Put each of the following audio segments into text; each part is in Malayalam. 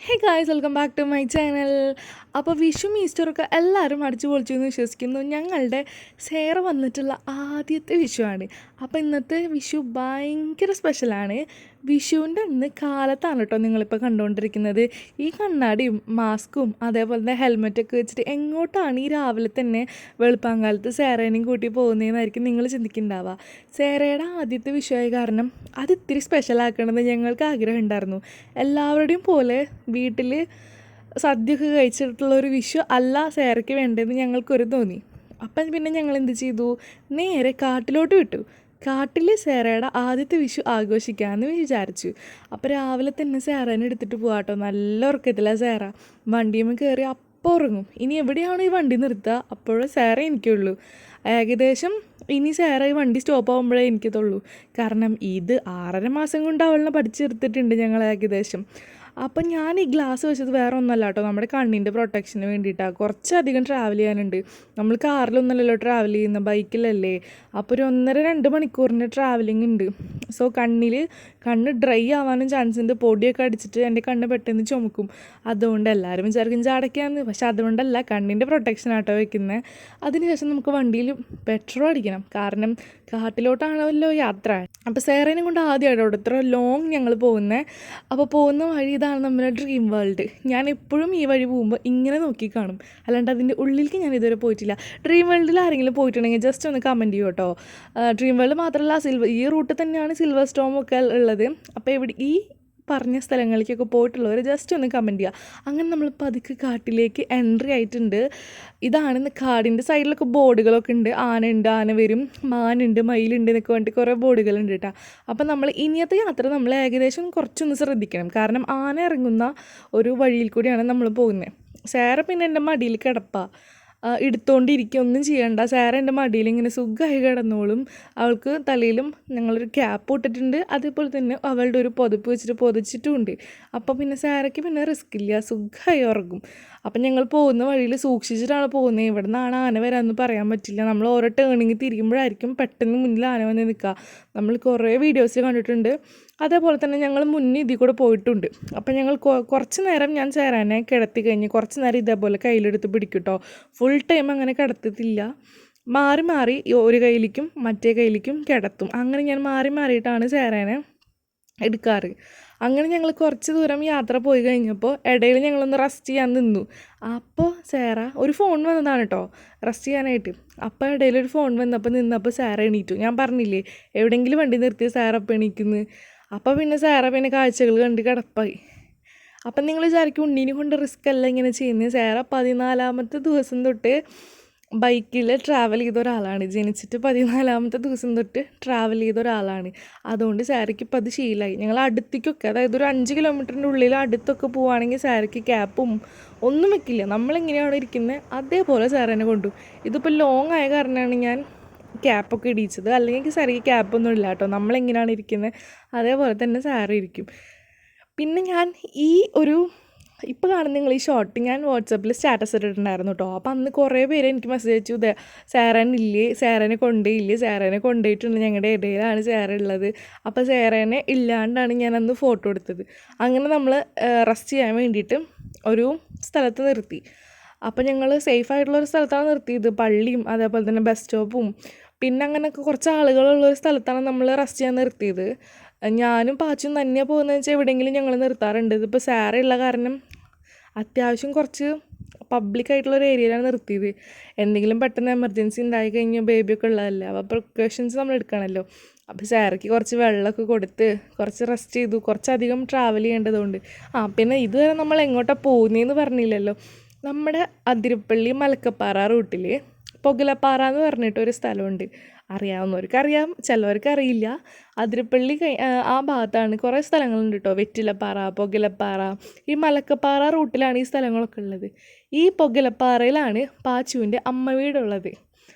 Hey guys, welcome back to my channel. അപ്പോൾ വിഷും ഈസ്റ്ററൊക്കെ എല്ലാവരും അടിച്ചു പൊളിച്ചു എന്ന് വിശ്വസിക്കുന്നു. ഞങ്ങളുടെ സേറ വന്നിട്ടുള്ള ആദ്യത്തെ വിഷുവാണ്. അപ്പോൾ ഇന്നത്തെ വിഷു ഭയങ്കര സ്പെഷ്യലാണ്. വിഷുവിൻ്റെ അന്ന് കാലത്താണ് കേട്ടോ നിങ്ങളിപ്പോൾ കണ്ടുകൊണ്ടിരിക്കുന്നത്. ഈ കണ്ണാടിയും മാസ്കും അതേപോലെ തന്നെ ഹെൽമെറ്റൊക്കെ വെച്ചിട്ട് എങ്ങോട്ടാണ് ഈ രാവിലെ തന്നെ വെളുപ്പാങ്കാലത്ത് സേറേനെയും കൂട്ടി പോകുന്നതെന്നായിരിക്കും നിങ്ങൾ ചിന്തിക്കുന്നുണ്ടാവുക. സേറയുടെ ആദ്യത്തെ വിഷുവായ കാരണം അത് ഇത്തിരി സ്പെഷ്യലാക്കണമെന്ന് ഞങ്ങൾക്ക് ആഗ്രഹം ഉണ്ടായിരുന്നു. എല്ലാവരുടെയും പോലെ വീട്ടിൽ സദ്യയൊക്കെ കഴിച്ചിട്ടുള്ളൊരു വിഷു അല്ല സേറയ്ക്ക് വേണ്ടതെന്ന് ഞങ്ങൾക്കൊരു തോന്നി. അപ്പം പിന്നെ ഞങ്ങൾ എന്ത് ചെയ്തു, നേരെ കാട്ടിലോട്ട് വിട്ടു. കാട്ടിൽ സേറയുടെ ആദ്യത്തെ വിഷു ആഘോഷിക്കാമെന്ന് വിചാരിച്ചു. അപ്പോൾ രാവിലെ തന്നെ സേറേനെ എടുത്തിട്ട് പോകാട്ടോ. നല്ല ഉറക്കത്തിലാണ് സേറ. വണ്ടിയുമ്പോൾ കയറി അപ്പോൾ ഉറങ്ങും. ഇനി എവിടെയാണ് ഈ വണ്ടി നിർത്തുക, അപ്പോഴും സേറ എനിക്കുള്ളൂ. ഏകദേശം ഇനി സേറ ഈ വണ്ടി സ്റ്റോപ്പ് ആകുമ്പോഴേ എനിക്കതുള്ളൂ. കാരണം ഇത് 6.5 മാസം കൊണ്ട് അവളിനെ പഠിച്ചെടുത്തിട്ടുണ്ട് ഞങ്ങൾ ഏകദേശം. അപ്പം ഞാൻ ഈ ഗ്ലാസ് വെച്ചത് വേറെ ഒന്നല്ല കേട്ടോ, നമ്മുടെ കണ്ണിൻ്റെ പ്രൊട്ടക്ഷന് വേണ്ടിയിട്ടാണ്. കുറച്ചധികം ട്രാവൽ ചെയ്യാനുണ്ട്. നമ്മൾ കാറിലൊന്നല്ലല്ലോ ട്രാവൽ ചെയ്യുന്ന, ബൈക്കിലല്ലേ. അപ്പോൾ ഒരു 1.5-2 മണിക്കൂറിൻ്റെ ട്രാവലിംഗ് ഉണ്ട്. സോ കണ്ണ് ഡ്രൈ ആവാനും ചാൻസ് ഉണ്ട്. പൊടിയൊക്കെ അടിച്ചിട്ട് എൻ്റെ കണ്ണ് പെട്ടെന്ന് ചുമക്കും. അതുകൊണ്ട് എല്ലാവരും വിചാരിക്കും ചാടയ്ക്കാന്ന്, പക്ഷെ അതുകൊണ്ടല്ല, കണ്ണിൻ്റെ പ്രൊട്ടക്ഷനാട്ടോ വെക്കുന്നത്. അതിനുശേഷം നമുക്ക് വണ്ടിയിൽ പെട്രോൾ അടിക്കണം, കാരണം കാട്ടിലോട്ടാണല്ലോ യാത്ര. അപ്പോൾ സേറേനെ കൊണ്ട് ആദ്യമായിട്ടോ ഇത്ര ലോങ് ഞങ്ങൾ പോകുന്നത്. അപ്പോൾ പോകുന്ന വഴി ഇതാണ് നമ്മുടെ ഡ്രീം വേൾഡ്. ഞാൻ എപ്പോഴും ഈ വഴി പോകുമ്പോൾ ഇങ്ങനെ നോക്കി കാണും, അല്ലാണ്ട് അതിൻ്റെ ഉള്ളിലേക്ക് ഞാൻ ഇതുവരെ പോയിട്ടില്ല. ഡ്രീം വേൾഡിൽ ആരെങ്കിലും പോയിട്ടുണ്ടെങ്കിൽ ജസ്റ്റ് ഒന്ന് കമൻറ്റ് ചെയ്യൂ കേട്ടോ. ഡ്രീം വേൾഡ് മാത്രമല്ല, ഈ റൂട്ടിൽ തന്നെയാണ് സിൽവർ സ്റ്റോം ഒക്കെ ഉള്ളത്. അപ്പോൾ ഈ പറഞ്ഞ സ്ഥലങ്ങളിലേക്കൊക്കെ പോയിട്ടുള്ളവർ ജസ്റ്റ് ഒന്ന് കമൻറ്റ് ചെയ്യുക. അങ്ങനെ നമ്മൾ പതുക്കെ കാട്ടിലേക്ക് എൻട്രി ആയിട്ടുണ്ട്. ഇതാണ് കാടിൻ്റെ സൈഡിലൊക്കെ ബോർഡുകളൊക്കെ ഉണ്ട്. ആന വരും, മാനുണ്ട്, മയിലുണ്ട് എന്നൊക്കെ വേണ്ടി കുറേ ബോർഡുകളുണ്ട് കേട്ടോ. അപ്പം നമ്മൾ ഇനിയത്തെ യാത്ര നമ്മൾ ഏകദേശം കുറച്ചൊന്ന് ശ്രദ്ധിക്കണം, കാരണം ആന ഇറങ്ങുന്ന ഒരു വഴിയിൽ കൂടിയാണ് നമ്മൾ പോകുന്നത്. സേറ പിന്നെ എൻ്റെ മടിയിൽ കിടപ്പാ, എടുത്തുകൊണ്ടിരിക്കുക, ഒന്നും ചെയ്യണ്ട. സാറ എൻ്റെ മടിയിൽ ഇങ്ങനെ സുഖമായി കിടന്നോളും. അവൾക്ക് തലയിലും ഞങ്ങളൊരു ക്യാപ്പ് ഇട്ടിട്ടുണ്ട്, അതേപോലെ തന്നെ അവളുടെ ഒരു പുതപ്പ് വെച്ചിട്ട് പൊതിച്ചിട്ടുമുണ്ട്. അപ്പോൾ പിന്നെ സാറയ്ക്ക് പിന്നെ റിസ്ക് ഇല്ല, സുഖമായി ഉറങ്ങും. അപ്പം ഞങ്ങൾ പോകുന്ന വഴിയിൽ സൂക്ഷിച്ചിട്ടാണ് പോകുന്നത്. ഇവിടെ നിന്നാണ് ആന വരാമെന്ന് പറയാൻ പറ്റില്ല. നമ്മൾ ഓരോ ടേണിങ് തിരിക്കുമ്പോഴായിരിക്കും പെട്ടെന്ന് മുന്നിൽ ആന വന്ന് നിൽക്കുക. നമ്മൾ കുറേ വീഡിയോസ് കണ്ടിട്ടുണ്ട്. അതേപോലെ തന്നെ ഞങ്ങൾ മുന്നേ ഇതിൽ കൂടെ പോയിട്ടുണ്ട്. അപ്പം ഞങ്ങൾ കുറച്ച് നേരം ഞാൻ ചേരാനെ കിടത്തി കഴിഞ്ഞ് കുറച്ച് നേരം ഇതേപോലെ കയ്യിലെടുത്ത് പിടിക്കും കേട്ടോ. ഫുൾ ടൈം അങ്ങനെ കിടത്തത്തില്ല, മാറി മാറി ഒരു കയ്യിലേക്കും മറ്റേ കയ്യിലേക്കും കിടത്തും. അങ്ങനെ ഞാൻ മാറി മാറിയിട്ടാണ് ചേരാനെ എടുക്കാറ്. അങ്ങനെ ഞങ്ങൾ കുറച്ച് ദൂരം യാത്ര പോയി കഴിഞ്ഞപ്പോൾ ഇടയിൽ ഞങ്ങളൊന്ന് റെസ്റ്റ് ചെയ്യാൻ നിന്നു. അപ്പോൾ സേറ ഒരു ഫോൺ വന്നതാണ് കേട്ടോ റെസ്റ്റ് ചെയ്യാനായിട്ട്. അപ്പോൾ ഇടയിലൊരു ഫോൺ നിന്നപ്പോൾ സേറ എണീറ്റു. ഞാൻ പറഞ്ഞില്ലേ എവിടെയെങ്കിലും വണ്ടി നിർത്തി സേറ അപ്പം എണീക്കുന്നു. അപ്പോൾ പിന്നെ സേറ പിന്നെ കാഴ്ചകൾ കണ്ട് കിടപ്പായി. അപ്പം നിങ്ങൾ വിചാരിക്കും ഉണ്ണീനെ കൊണ്ട് റിസ്ക് അല്ല ഇങ്ങനെ ചെയ്യുന്നത്. സേറ 14-ാമത്തെ ദിവസം തൊട്ട് ബൈക്കിൽ ട്രാവൽ ചെയ്ത ഒരാളാണ്. ജനിച്ചിട്ട് 14-ാമത്തെ ദിവസം തൊട്ട് ട്രാവൽ ചെയ്ത ഒരാളാണ്. അതുകൊണ്ട് സാരയ്ക്ക് ഇപ്പം അത് ശീലമായി. ഞങ്ങൾ അടുത്തേക്കൊക്കെ, അതായത് ഒരു 5 കിലോമീറ്ററിൻ്റെ ഉള്ളിൽ അടുത്തൊക്കെ പോവുകയാണെങ്കിൽ സാരയ്ക്ക് ക്യാപ്പും ഒന്നും വെക്കില്ല. നമ്മളെങ്ങനെയാണ് ഇരിക്കുന്നത് അതേപോലെ സാറേനെ കൊണ്ടു. ഇതിപ്പോൾ ലോങ് ആയ കാരണമാണ് ഞാൻ ക്യാപ്പൊക്കെ ഇടിച്ചത്, അല്ലെങ്കിൽ സാരയ്ക്ക് ക്യാപ്പൊന്നും ഇല്ല കേട്ടോ. നമ്മളെങ്ങനെയാണ് ഇരിക്കുന്നത് അതേപോലെ തന്നെ സാറ് ഇരിക്കും. പിന്നെ ഞാൻ ഇപ്പോൾ കാണുന്ന നിങ്ങൾ ഈ ഷോർട്ട് ഞാൻ വാട്സപ്പിൽ സ്റ്റാറ്റസ് ഇട്ടിട്ടുണ്ടായിരുന്നു കേട്ടോ. അപ്പം അന്ന് കുറേ പേര് എനിക്ക് മെസ്സേജ് അയച്ചു, സേറേനെ കൊണ്ടുപോയിട്ടുണ്ട്, ഞങ്ങളുടെ ഇടയിലാണ് സേറ ഉള്ളത്. അപ്പോൾ സേറേനെ ഇല്ലാണ്ടാണ് ഞാൻ അന്ന് ഫോട്ടോ എടുത്തത്. അങ്ങനെ നമ്മൾ റെസ്റ്റ് ചെയ്യാൻ വേണ്ടിയിട്ട് ഒരു സ്ഥലത്ത് നിർത്തി. അപ്പോൾ ഞങ്ങൾ സേഫായിട്ടുള്ളൊരു സ്ഥലത്താണ് നിർത്തിയത്. പള്ളിയും അതേപോലെ തന്നെ ബസ് സ്റ്റോപ്പും പിന്നെ അങ്ങനെയൊക്കെ കുറച്ച് ആളുകളുള്ളൊരു സ്ഥലത്താണ് നമ്മൾ റെസ്റ്റ് ചെയ്യാൻ നിർത്തിയത്. ഞാനും പാച്ചും തന്നെയാണ് പോകുന്നതെന്ന് വെച്ചാൽ എവിടെയെങ്കിലും ഞങ്ങൾ നിർത്താറുണ്ട്. ഇതിപ്പോൾ സാറുള്ള കാരണം അത്യാവശ്യം കുറച്ച് പബ്ലിക്കായിട്ടുള്ളൊരു ഏരിയയിലാണ് നിർത്തിയത്. എന്തെങ്കിലും പെട്ടെന്ന് എമർജൻസി ഉണ്ടായി കഴിഞ്ഞാൽ ബേബിയൊക്കെ ഉള്ളതല്ലേ, അപ്പോൾ പ്രിക്കോഷൻസ് നമ്മൾ എടുക്കണമല്ലോ. അപ്പോൾ സാറയ്ക്ക് കുറച്ച് വെള്ളമൊക്കെ കൊടുത്ത് കുറച്ച് റെസ്റ്റ് ചെയ്തു. കുറച്ചധികം ട്രാവൽ ചെയ്യേണ്ടതുകൊണ്ട്. പിന്നെ ഇതുവരെ നമ്മൾ എങ്ങോട്ടാണ് പോകുന്നതെന്ന് പറഞ്ഞില്ലല്ലോ. നമ്മുടെ അതിരപ്പള്ളി മലക്കപ്പാറ റൂട്ടിൽ പൊഗലപ്പാറ എന്ന് പറഞ്ഞിട്ടൊരു സ്ഥലമുണ്ട്. അറിയാവുന്നവർക്ക് അറിയാം, ചിലവർക്ക് അറിയില്ല. അതിരപ്പള്ളി ആ ഭാഗത്താണ് കുറേ സ്ഥലങ്ങളുണ്ട് കേട്ടോ. വെറ്റിലപ്പാറ, പൊഗലപ്പാറ, ഈ മലക്കപ്പാറ റൂട്ടിലാണ് ഈ സ്ഥലങ്ങളൊക്കെ ഉള്ളത്. ഈ പൊഗലപ്പാറയിലാണ് പാച്ചുവിൻ്റെ അമ്മ വീടുള്ളത്.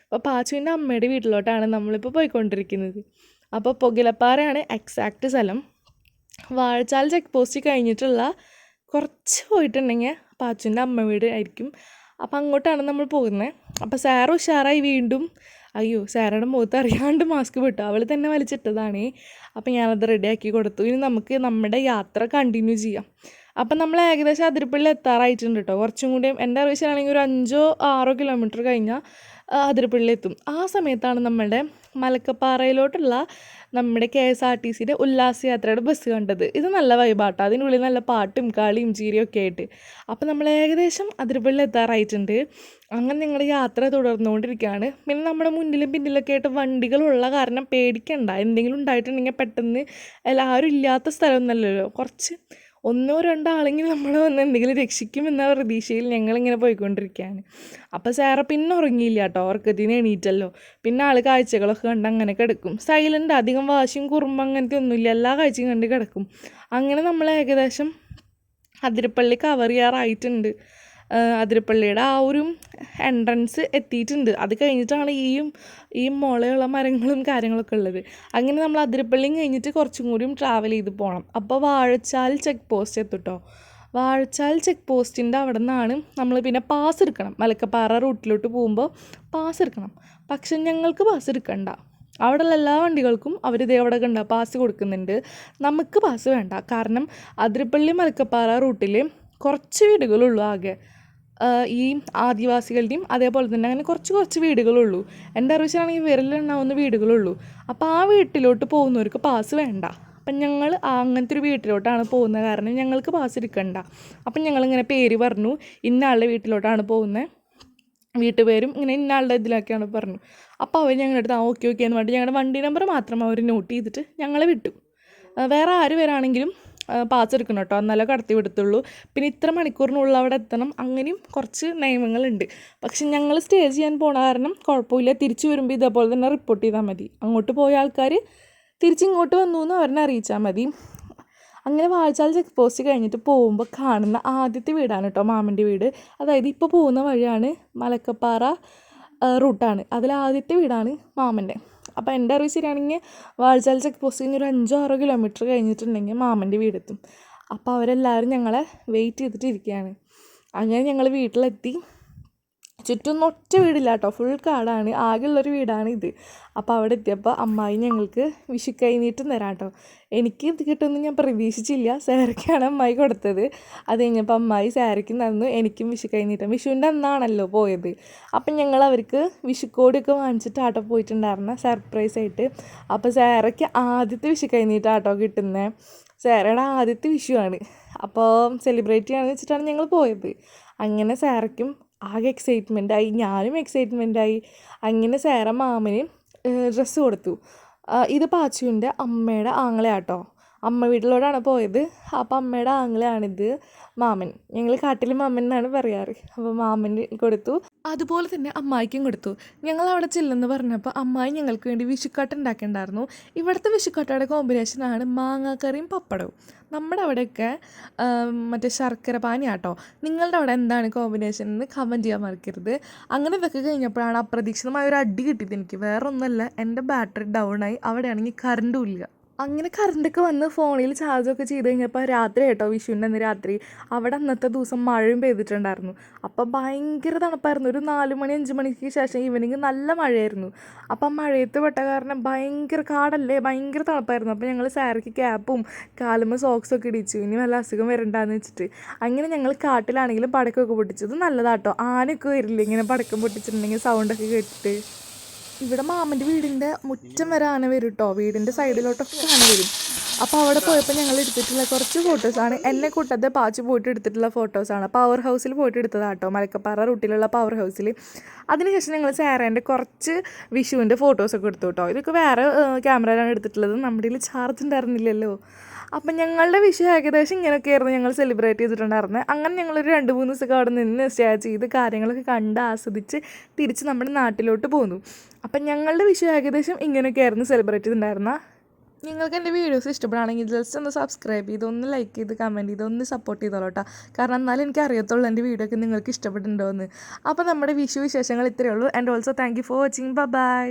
അപ്പോൾ പാച്ചുവിൻ്റെ അമ്മയുടെ വീട്ടിലോട്ടാണ് നമ്മളിപ്പോൾ പോയിക്കൊണ്ടിരിക്കുന്നത്. അപ്പോൾ പൊഗലപ്പാറയാണ് എക്സാക്റ്റ് സ്ഥലം. വാഴച്ചാൽ ചെക്ക് പോസ്റ്റ് കഴിഞ്ഞിട്ടുള്ള കുറച്ച് പോയിട്ടുണ്ടെങ്കിൽ പാച്ചുവിൻ്റെ അമ്മ വീട് ആയിരിക്കും. അപ്പം അങ്ങോട്ടാണ് നമ്മൾ പോകുന്നത്. അപ്പോൾ സാറ് ഉഷാറായി വീണ്ടും. അയ്യോ, സാറയുടെ മുഖത്ത് അറിയാണ്ട് മാസ്ക് വിട്ടു, അവൾ തന്നെ വലിച്ചിട്ടതാണ്. അപ്പം ഞാനത് റെഡിയാക്കി കൊടുത്തു. ഇനി നമുക്ക് നമ്മുടെ യാത്ര കണ്ടിന്യൂ ചെയ്യാം. അപ്പം നമ്മൾ ഏകദേശം അതിരപ്പള്ളി എത്താറായിട്ടുണ്ട് കേട്ടോ. കുറച്ചും കൂടിയും എൻ്റെ അറിവിച്ചാണെങ്കിൽ ഒരു 5-6 കിലോമീറ്റർ കഴിഞ്ഞാൽ അതിരപ്പള്ളി എത്തും. ആ സമയത്താണ് നമ്മളുടെ മലക്കപ്പാറയിലോട്ടുള്ള നമ്മുടെ KSRTCയുടെ ഉല്ലാസയാത്രയുടെ ബസ് കണ്ടത്. ഇത് നല്ല വൈബാട്ടോ. അതിനുള്ളിൽ നല്ല പാട്ടും കളിയും ചിരിയും ഒക്കെ ആയിട്ട്. അപ്പം നമ്മൾ ഏകദേശം അതിരപ്പള്ളി എത്താറായിട്ടുണ്ട്. അങ്ങനെ ഞങ്ങളുടെ യാത്ര തുടർന്നുകൊണ്ടിരിക്കുകയാണ്. പിന്നെ നമ്മുടെ മുന്നിലും പിന്നിലൊക്കെ ആയിട്ട് വണ്ടികളുള്ള കാരണം പേടിക്കണ്ട. എന്തെങ്കിലും ഉണ്ടായിട്ടുണ്ടെങ്കിൽ പെട്ടെന്ന് എല്ലാവരും ഇല്ലാത്ത സ്ഥലമൊന്നുമല്ലല്ലോ, കുറച്ച് 1-2 ആളെങ്കിലും നമ്മളെ വന്ന് എന്തെങ്കിലും രക്ഷിക്കുമെന്ന പ്രതീക്ഷയിൽ ഞങ്ങളിങ്ങനെ പോയിക്കൊണ്ടിരിക്കുകയാണ്. അപ്പോൾ സാറ പിന്നെ ഉറങ്ങിയില്ല കേട്ടോ, ഉറക്കത്തിന് എണീറ്റല്ലോ. പിന്നെ ആൾ കാഴ്ചകളൊക്കെ കണ്ട് അങ്ങനെ കിടക്കും. സൈലൻ്റ്, അധികം വാശിയും കുറുമ്പ് അങ്ങനത്തെ ഒന്നുമില്ല, എല്ലാ കാഴ്ചയും കണ്ട് കിടക്കും. അങ്ങനെ നമ്മൾ ഏകദേശം അതിരപ്പള്ളി കവർ ചെയ്യാറായിട്ടുണ്ട്. അതിരപ്പള്ളിയുടെ ആ ഒരു എൻട്രൻസ് എത്തിയിട്ടുണ്ട്. അത് കഴിഞ്ഞിട്ടാണ് ഈ മുളയുള്ള മരങ്ങളും കാര്യങ്ങളൊക്കെ ഉള്ളത്. അങ്ങനെ നമ്മൾ അതിരപ്പള്ളിയും കഴിഞ്ഞിട്ട് കുറച്ചും കൂടിയും ട്രാവൽ ചെയ്ത് പോകണം. അപ്പോൾ വാഴച്ചാൽ ചെക്ക് പോസ്റ്റ് എത്തും കേട്ടോ. വാഴച്ചാൽ ചെക്ക് പോസ്റ്റിൻ്റെ അവിടെ നിന്നാണ് നമ്മൾ പിന്നെ പാസ് എടുക്കണം. മലക്കപ്പാറ റൂട്ടിലോട്ട് പോകുമ്പോൾ പാസ് എടുക്കണം. പക്ഷെ ഞങ്ങൾക്ക് പാസ് എടുക്കണ്ട. അവിടെയുള്ള എല്ലാ വണ്ടികൾക്കും അവരിതേ അവിടെ കണ്ട പാസ് കൊടുക്കുന്നുണ്ട്. നമുക്ക് പാസ് വേണ്ട. കാരണം അതിരപ്പള്ളി മലക്കപ്പാറ റൂട്ടിൽ കുറച്ച് വീടുകളുള്ളൂ ആകെ, ഈ ആദിവാസികളുടെയും അതേപോലെ തന്നെ അങ്ങനെ കുറച്ച് വീടുകളുള്ളൂ. എൻ്റെ അറിവിച്ചാണെങ്കിൽ വിരലുണ്ടാവുന്ന വീടുകളുള്ളൂ. അപ്പോൾ ആ വീട്ടിലോട്ട് പോകുന്നവർക്ക് പാസ് വേണ്ട. അപ്പം ഞങ്ങൾ അങ്ങനത്തെ ഒരു വീട്ടിലോട്ടാണ് പോകുന്നത്. കാരണം ഞങ്ങൾക്ക് പാസ് എടുക്കണ്ട. അപ്പം ഞങ്ങളിങ്ങനെ പേര് പറഞ്ഞു, ഇന്ന ആളുടെ വീട്ടിലോട്ടാണ് പോകുന്നത്, വീട്ടുപേരും ഇങ്ങനെ ഇന്ന ആളുടെ ഇതിലൊക്കെയാണ് പറഞ്ഞു. അപ്പോൾ അവർ ഞങ്ങളുടെ അടുത്ത് ഓക്കെ എന്ന് പറഞ്ഞിട്ട് ഞങ്ങളുടെ വണ്ടി നമ്പർ മാത്രം അവർ നോട്ട് ചെയ്തിട്ട് ഞങ്ങളെ വിട്ടു. വേറെ ആര് വരാണെങ്കിലും പാസ് എടുക്കണം കേട്ടോ, എന്നാലേ കടത്തി വിടത്തുള്ളൂ. പിന്നെ ഇത്ര മണിക്കൂറിനുള്ളിൽ അവിടെ എത്തണം, അങ്ങനെയും കുറച്ച് നിയമങ്ങളുണ്ട്. പക്ഷെ ഞങ്ങൾ സ്റ്റേ ചെയ്യാൻ പോണ കാരണം കുഴപ്പമില്ല. തിരിച്ചു വരുമ്പോൾ ഇതേപോലെ തന്നെ റിപ്പോർട്ട് ചെയ്താൽ മതി. അങ്ങോട്ട് പോയ ആൾക്കാർ തിരിച്ചിങ്ങോട്ട് വന്നു എന്ന് അവരെ അറിയിച്ചാൽ മതി. അങ്ങനെ വാഴച്ചാൽ ചെക്ക് പോസ്റ്റ് കഴിഞ്ഞിട്ട് പോകുമ്പോൾ കാണുന്ന ആദ്യത്തെ വീടാണ് കേട്ടോ മാമൻ്റെ വീട്. അതായത് ഇപ്പോൾ പോകുന്ന വഴിയാണ് മലക്കപ്പാറ റൂട്ടാണ്. അതിലാദ്യത്തെ വീടാണ് മാമൻ്റെ. അപ്പോൾ എൻ്റെ അറിവ് ശരിയാണെങ്കിൽ വാഴച്ചാൽ ചെക്ക് പോസ്റ്റിൽ നിന്ന് ഒരു 5-6 കിലോമീറ്റർ കഴിഞ്ഞിട്ടുണ്ടെങ്കിൽ മാമൻ്റെ വീടെത്തും. അപ്പോൾ അവരെല്ലാവരും ഞങ്ങളെ വെയിറ്റ് ചെയ്തിട്ടിരിക്കുകയാണ്. അങ്ങനെ ഞങ്ങൾ വീട്ടിലെത്തി. ചുറ്റും ഒറ്റ വീടില്ല കേട്ടോ, ഫുൾ കാടാണ്. ആകെയുള്ളൊരു വീടാണ് ഇത്. അപ്പോൾ അവിടെ എത്തിയപ്പോൾ അമ്മായി ഞങ്ങൾക്ക് വിഷു കൈനീട്ടം തരാം കേട്ടോ. എനിക്ക് ഇത് കിട്ടുമെന്ന് ഞാൻ പ്രതീക്ഷിച്ചില്ല. സാരയ്ക്കാണ് അമ്മായി കൊടുത്തത്. അത് കഴിഞ്ഞപ്പോൾ അമ്മായി സാരയ്ക്ക് തന്നു, എനിക്കും വിഷു കൈനീട്ടം. വിഷുവിൻ്റെ അന്നാണല്ലോ പോയത്. അപ്പം ഞങ്ങൾ അവർക്ക് വിഷുക്കോടിയൊക്കെ വാങ്ങിച്ചിട്ട് ആട്ടോ പോയിട്ടുണ്ടായിരുന്ന സർപ്രൈസായിട്ട്. അപ്പോൾ സാരയ്ക്ക് ആദ്യത്തെ വിഷു കൈനീട്ടം ആട്ടോ കിട്ടുന്നത്. സാരയുടെ ആദ്യത്തെ വിഷുവാണ്. അപ്പോൾ സെലിബ്രേറ്റ് ചെയ്യാമെന്ന് വെച്ചിട്ടാണ് ഞങ്ങൾ പോയത്. അങ്ങനെ സാരയ്ക്കും ആകെ എക്സൈറ്റ്മെൻറ്റായി, ഞാനും എക്സൈറ്റ്മെൻറ്റായി. അങ്ങനെ സാര മാമന് ഡ്രസ്സ് കൊടുത്തു. ഇത് പാച്ചുവിൻ്റെ അമ്മയുടെ ആങ്ങളയാട്ടോ. അമ്മ വീട്ടിലോട്ടാണ് പോയത്. അപ്പോൾ അമ്മയുടെ ആങ്ങളയാണിത് മാമൻ. ഞങ്ങൾ കാട്ടിൽ മാമൻ എന്നാണ് പറയാറ്. അപ്പോൾ മാമന് കൊടുത്തു. അതുപോലെ തന്നെ അമ്മായിക്കും കൊടുത്തു. ഞങ്ങൾ അവിടെ ചെല്ലുമെന്ന് പറഞ്ഞപ്പോൾ അമ്മായി ഞങ്ങൾക്ക് വേണ്ടി വിഷുക്കാട്ട് ഉണ്ടാക്കിയിട്ടുണ്ടായിരുന്നു. ഇവിടുത്തെ വിഷുക്കാട്ടയുടെ കോമ്പിനേഷനാണ് മാങ്ങാക്കറിയും പപ്പടവും. നമ്മുടെ അവിടെയൊക്കെ മറ്റേ ശർക്കര പാനിയാട്ടോ. നിങ്ങളുടെ അവിടെ എന്താണ് കോമ്പിനേഷൻ എന്ന് കമൻറ്റ് ചെയ്യാൻ മറക്കരുത്. അങ്ങനെ ഇതൊക്കെ കഴിഞ്ഞപ്പോഴാണ് അപ്രതീക്ഷിതമായ ഒരു അടി കിട്ടിയത് എനിക്ക്. വേറെ ഒന്നുമല്ല, എൻ്റെ ബാറ്ററി ഡൗണായി. അവിടെയാണെങ്കിൽ കറണ്ടും ഇല്ല. അങ്ങനെ കറണ്ടൊക്കെ വന്ന് ഫോണിൽ ചാർജൊക്കെ ചെയ്ത് കഴിഞ്ഞപ്പോൾ രാത്രി കേട്ടോ, വിഷുവിൻ്റെ അന്ന് രാത്രി. അവിടെ അന്നത്തെ ദിവസം മഴയും പെയ്തിട്ടുണ്ടായിരുന്നു. അപ്പോൾ ഭയങ്കര തണുപ്പായിരുന്നു. ഒരു 4 മണി 5 മണിക്ക് ശേഷം ഈവനിങ് നല്ല മഴയായിരുന്നു. അപ്പം മഴയത്ത് പെട്ട കാരണം ഭയങ്കര കാടല്ലേ, ഭയങ്കര തണുപ്പായിരുന്നു. അപ്പോൾ ഞങ്ങൾ സാരയ്ക്ക് ക്യാപ്പും കാലുമ്പോൾ സോക്സൊക്കെ ഇടിച്ചു, ഇനി വല്ല അസുഖം വരണ്ടാന്ന് വെച്ചിട്ട്. അങ്ങനെ ഞങ്ങൾ കാട്ടിലാണെങ്കിലും പടക്കമൊക്കെ പൊട്ടിച്ചത് നല്ലതാട്ടോ. ആനയൊക്കെ വരില്ല ഇങ്ങനെ പടക്കം പൊട്ടിച്ചിട്ടുണ്ടെങ്കിൽ സൗണ്ടൊക്കെ കേട്ടിട്ട്. ഇവിടെ മാമൻ്റെ വീടിൻ്റെ മുറ്റം വരെ ആന വരും കേട്ടോ. വീടിൻ്റെ സൈഡിലോട്ടൊക്കെ ആന വരും. അപ്പോൾ അവിടെ പോയപ്പോൾ ഞങ്ങൾ എടുത്തിട്ടുള്ള കുറച്ച് ഫോട്ടോസാണ്. എന്നെ കൂട്ടത്തെ പാച്ച് പോയിട്ട് എടുത്തിട്ടുള്ള ഫോട്ടോസാണ്. പവർ ഹൗസിൽ പോയിട്ട് എടുത്തതാണ് കേട്ടോ, മലക്കപ്പാറ റൂട്ടിലുള്ള പവർ ഹൗസിൽ. അതിനുശേഷം ഞങ്ങൾ സാറേൻ്റെ കുറച്ച് വിഷുവിൻ്റെ ഫോട്ടോസൊക്കെ എടുത്തു കേട്ടോ. ഇതൊക്കെ വേറെ ക്യാമറയിലാണ് എടുത്തിട്ടുള്ളത്, നമ്മുടെ കയ്യിൽ ചാർജ് ഉണ്ടായിരുന്നില്ലല്ലോ. അപ്പം ഞങ്ങളുടെ വിഷു ഏകദേശം ഇങ്ങനെയൊക്കെയായിരുന്നു ഞങ്ങൾ സെലിബ്രേറ്റ് ചെയ്തിട്ടുണ്ടായിരുന്നത്. അങ്ങനെ ഞങ്ങളൊരു 2-3 ദിവസമൊക്കെ അവിടെ നിന്ന് സ്റ്റേ ചെയ്ത് കാര്യങ്ങളൊക്കെ കണ്ട് ആസ്വദിച്ച് തിരിച്ച് നമ്മുടെ നാട്ടിലോട്ട് പോന്നു. അപ്പം ഞങ്ങളുടെ വിഷു ഏകദേശം ഇങ്ങനെയൊക്കെയായിരുന്നു സെലിബ്രേറ്റ് ചെയ്തിട്ടുണ്ടായിരുന്നത്. നിങ്ങൾക്ക് എൻ്റെ വീഡിയോസ് ഇഷ്ടപ്പെടുകയാണെങ്കിൽ ജസ്റ്റ് ഒന്ന് സബ്സ്ക്രൈബ് ചെയ്ത്, ഒന്ന് ലൈക്ക് ചെയ്ത്, കമൻറ്റ് ചെയ്ത്, ഒന്ന് സപ്പോർട്ട് ചെയ്തോളൂ കേട്ടോ. കാരണം എന്നാലും എനിക്ക് അറിയത്തുള്ളൂ എൻ്റെ വീഡിയോ ഒക്കെ നിങ്ങൾക്ക് ഇഷ്ടപ്പെട്ടിട്ടുണ്ടോ എന്ന്. അപ്പോൾ നമ്മുടെ വിഷു വിശേഷങ്ങൾ ഇത്രയേ ഉള്ളൂ. And also thank you for watching. By.